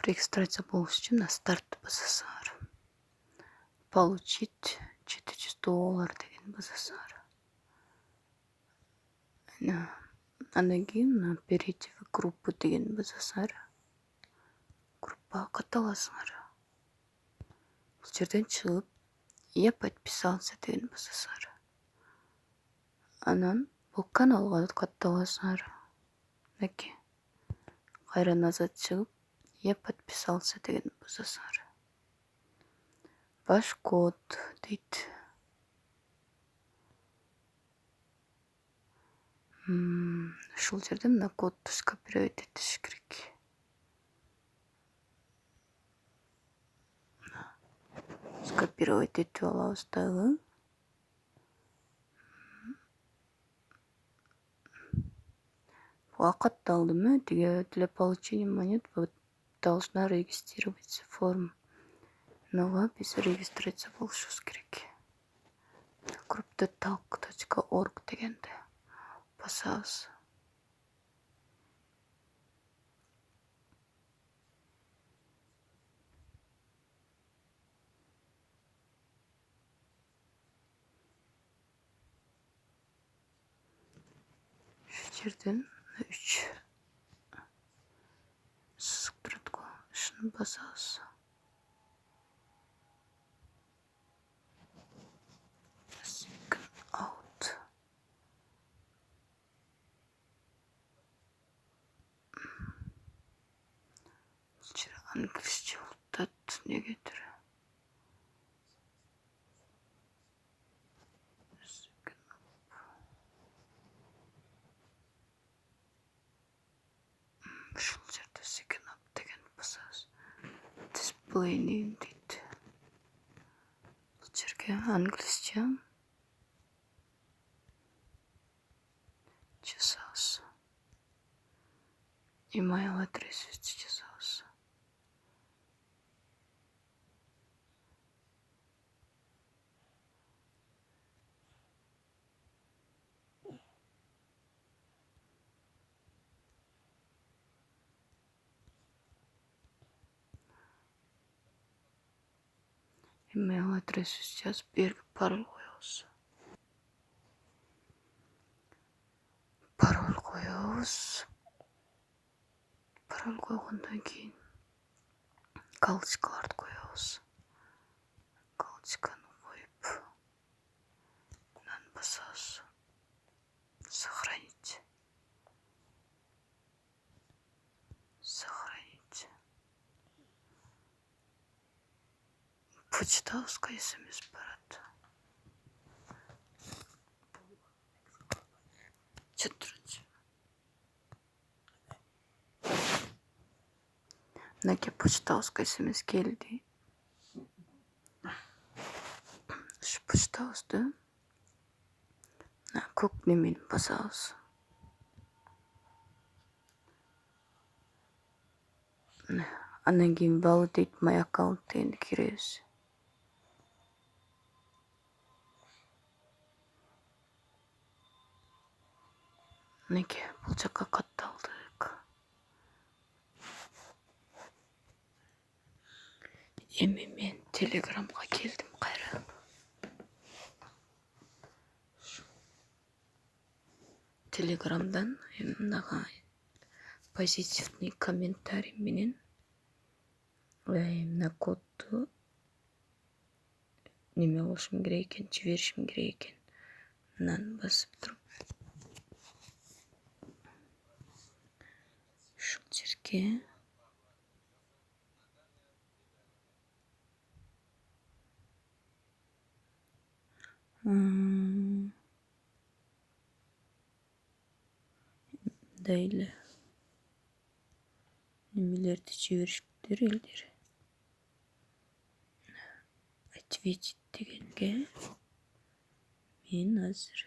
регистрация болуш үчүн мына старт басасыңар. Получить $700 деген басасыңар. Андан кийин мына перейти в группу деген басасыңар. Группага катталасыңар. Бул жерден чыгып я подписался деген басасыңар. Анан бул каналга катталасыңар. Мынакей. Кайра назад чыгып я подписался деген басасыңар. Ваш код дейт. Ушул жерде мына кодду скопировать этиш керек. Скопировать этип алабыз дагы. Катталдымы? Для получения монет вы должна регистрировать форму. Нога биз регистрация болушубуз керек. Groupdetalk.org дегенде басабыз. Ушул жерден 3 сызык турат го. Ушуну басабыз. Out. Англисче болуп негедир. Ушул жерде second up деген басабыз. Display name дейт. Бул жерге англисче жазабыз. Email адресибизди жазабыз. Email адресибизди жазып, берги пароль коебуз. Пароль койгондон кийин галочкаларды коебуз. Галочканы коюп, мынаны басабыз. Сохранить. Почтабызга смс барат. Мынакей почтабызга смс келди. Ушу почтабызды көк немени басабыз. Андан кийин validate my account дегенди киребиз. Мынакей бул жакка катталдык. Эми мен Телеграмга келдим кайра. Телеграмдан мынага позитивный комментарий менен мына кодду неме кылышым керек экен, жиберишим керек экен. Мынаны басып туруп ушул жерге эле немелерди жиберишиптир элдер. Ответить дегенге мен азыр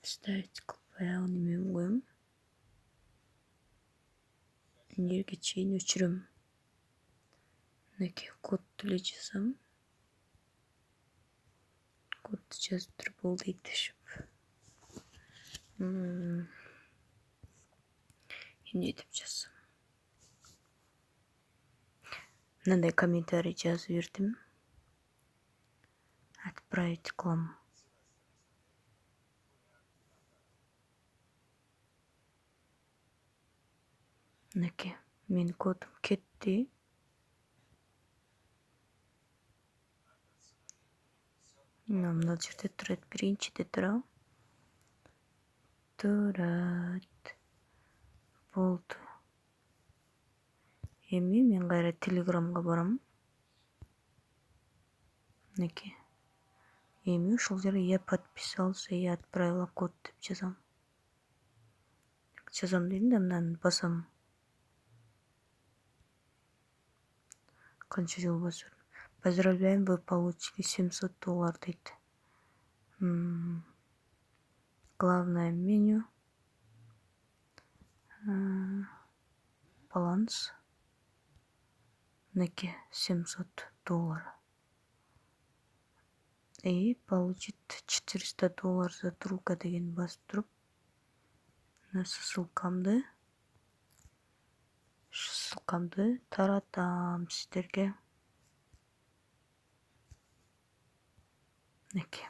вставить кылбай неме коем. Энерге чейин өчүрөм. Мынакей кодду эле жазам. Кодду жазып туруп болду дейт. Эмне деп жазсам? мындай комментарий жазып бердим. Отправить кылам. Мынакей, менин кодум кетти. Мына жерде турат, биринчиде турабы? Турат. Болду. Эми мен кайра Телеграмга барам. Мынакей. Эми ушул жерге я подписался, я отправила код деп жазам. Жазам дейм да мынаны басам. Канча жыл басып. Поздравляем, вы получили $700 дейт. Главное меню. Баланс. Мынакей, $700. И получит $400 за друга деген басып туруп. Ссылкамды таратам сиздерге. Мынакей.